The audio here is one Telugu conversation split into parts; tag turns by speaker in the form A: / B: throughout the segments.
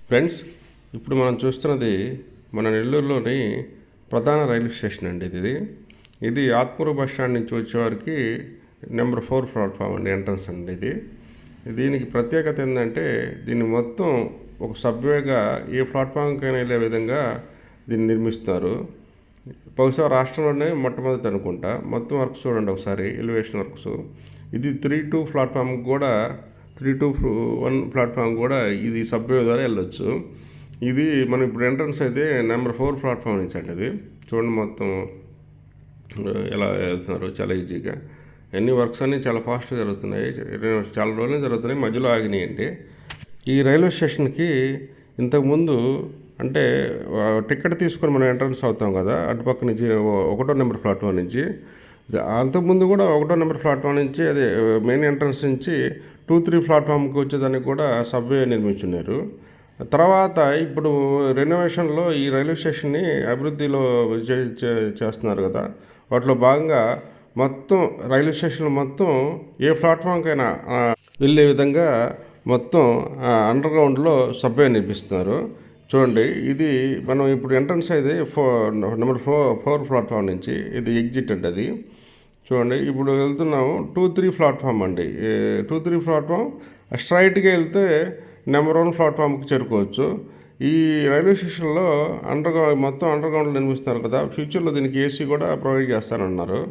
A: ఫ్రెండ్స్, ఇప్పుడు మనం చూస్తున్నది మన నెల్లూరులోని ప్రధాన రైల్వే స్టేషన్ అండి. ఇది ఆత్మూరు బస్ స్టాండ్ నుంచి వచ్చేవారికి నెంబర్ 4 ప్లాట్ఫామ్ అండి, ఎంట్రన్స్ అండి. దీనికి ప్రత్యేకత ఏంటంటే దీన్ని మొత్తం ఒక సబ్వేగా ఏ ప్లాట్ఫామ్కైనా వెళ్ళే విధంగా దీన్ని నిర్మిస్తారు. బహుశా రాష్ట్రంలోనే మొట్టమొదటి అనుకుంటా. మొత్తం వర్క్స్ చూడండి ఒకసారి, ఎలివేషన్ వర్క్స్. ఇది 3-2 ప్లాట్ఫామ్ కూడా 3-1 ప్లాట్ఫామ్ కూడా ఇది సబ్వే ద్వారా వెళ్ళొచ్చు. ఇది మనం ఇప్పుడు ఎంట్రన్స్ అయితే నెంబర్ 4 ప్లాట్ఫామ్ నుంచి అండి. ఇది చూడండి మొత్తం ఎలా వెళ్తున్నారు, చాలా ఈజీగా. అన్ని వర్క్స్ అన్నీ చాలా ఫాస్ట్గా జరుగుతున్నాయి, చాలా రోజులు జరుగుతున్నాయి, మధ్యలో ఆగినాయండి. ఈ రైల్వే స్టేషన్కి ఇంతకుముందు అంటే టికెట్ తీసుకొని మనం ఎంట్రన్స్ అవుతాం కదా, అటుపక్క నుంచి 1వ నెంబర్ ప్లాట్ఫామ్ నుంచి. అంతకుముందు కూడా 1వ నెంబర్ ప్లాట్ఫామ్ నుంచి అదే మెయిన్ ఎంట్రన్స్ నుంచి 2-3 ప్లాట్ఫామ్కి వచ్చేదానికి కూడా సబ్వే నిర్మించున్నారు. తర్వాత ఇప్పుడు రెనోవేషన్లో ఈ రైల్వే స్టేషన్ని అభివృద్ధిలో చేస్తున్నారు కదా, వాటిలో భాగంగా మొత్తం రైల్వే స్టేషన్ మొత్తం ఏ ప్లాట్ఫామ్కైనా వెళ్ళే విధంగా మొత్తం అండర్గ్రౌండ్లో సబ్వే నిర్మిస్తున్నారు. చూడండి, ఇది మనం ఇప్పుడు ఎంట్రన్స్ అయితే నెంబర్ 4 ప్లాట్ఫామ్ నుంచి. ఇది ఎగ్జిట్ అండి. అది చూడండి, ఇప్పుడు వెళ్తున్నాము 2-3 ప్లాట్ఫామ్ అండి. 2-3 ప్లాట్ఫామ్ స్ట్రైట్గా వెళ్తే నెంబర్ 1 ప్లాట్ఫామ్కి చేరుకోవచ్చు. ఈ రైల్వే స్టేషన్లో మొత్తం అండర్గ్రౌండ్లో నిర్మిస్తారు కదా, ఫ్యూచర్లో దీనికి ఏసీ కూడా ప్రొవైడ్ చేస్తానన్నారు.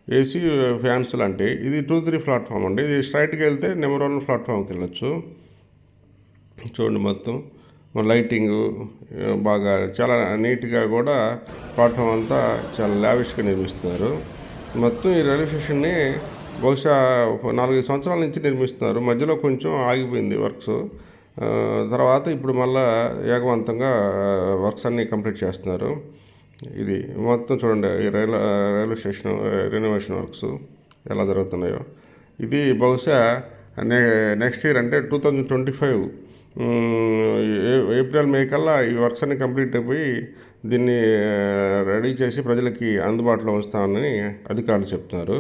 A: ఏసీ, ఫ్యాన్స్ లాంటివి. ఇది 2-3 ప్లాట్ఫామ్ అండి. ఇది స్ట్రైట్గా వెళ్తే నెంబర్ 1 ప్లాట్ఫామ్కి వెళ్ళొచ్చు. చూడండి, మొత్తం లైటింగు బాగా చాలా నీట్గా కూడా ప్లాట్ఫామ్ అంతా చాలా లావిష్గా నిర్మిస్తున్నారు. మొత్తం ఈ రైల్వే స్టేషన్ని బహుశా 4-5 సంవత్సరాల నుంచి నిర్మిస్తున్నారు. మధ్యలో కొంచెం ఆగిపోయింది వర్క్స్. తర్వాత ఇప్పుడు మళ్ళా వేగవంతంగా వర్క్స్ అన్నీ కంప్లీట్ చేస్తున్నారు. ఇది మొత్తం చూడండి, ఈ రైల్వే స్టేషన్ రెనోవేషన్ వర్క్స్ ఎలా జరుగుతున్నాయో. ఇది బహుశా నెక్స్ట్ ఇయర్ అంటే 2025 ఏప్రిల్ మే కల్లా ఈ వర్క్స్ అన్ని కంప్లీట్ అయిపోయి దీన్ని రెడీ చేసి ప్రజలకి అందుబాటులో ఉంచుతామని అధికారులు చెప్తున్నారు.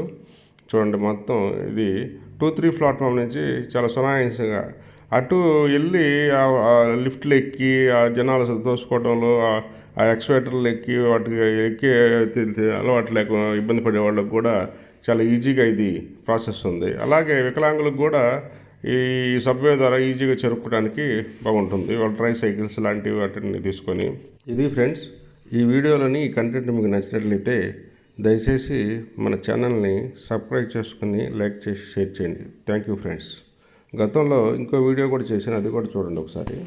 A: చూడండి, మొత్తం ఇది 2-3 ప్లాట్ఫామ్ నుంచి చాలా సునాయాసంగా అటు వెళ్ళి లిఫ్ట్లు ఎక్కి ఆ జనాలు దోసుకోవడంలో ఆ ఎక్స్వేటర్లు ఎక్కి వాటికి ఎక్కి అలవాటు లేక ఇబ్బంది పడే వాళ్ళకు కూడా చాలా ఈజీగా ఇది ప్రాసెస్ ఉంది. అలాగే వికలాంగులకు కూడా ఈ సబ్వే ద్వారా ఈజీగా చేరుకోవడానికి బాగుంటుంది, వాళ్ళు ట్రై సైకిల్స్ లాంటివి వాటిని తీసుకొని. ఇది ఫ్రెండ్స్, ఈ వీడియోలోని ఈ కంటెంట్ మీకు నచ్చినట్లయితే దయచేసి మన ఛానల్ని సబ్స్క్రైబ్ చేసుకుని లైక్ చేసి షేర్ చేయండి. Thank you friends. గతంలో ఇంకో వీడియో కూడా చేశాను, అది కూడా చూడండి ఒకసారి.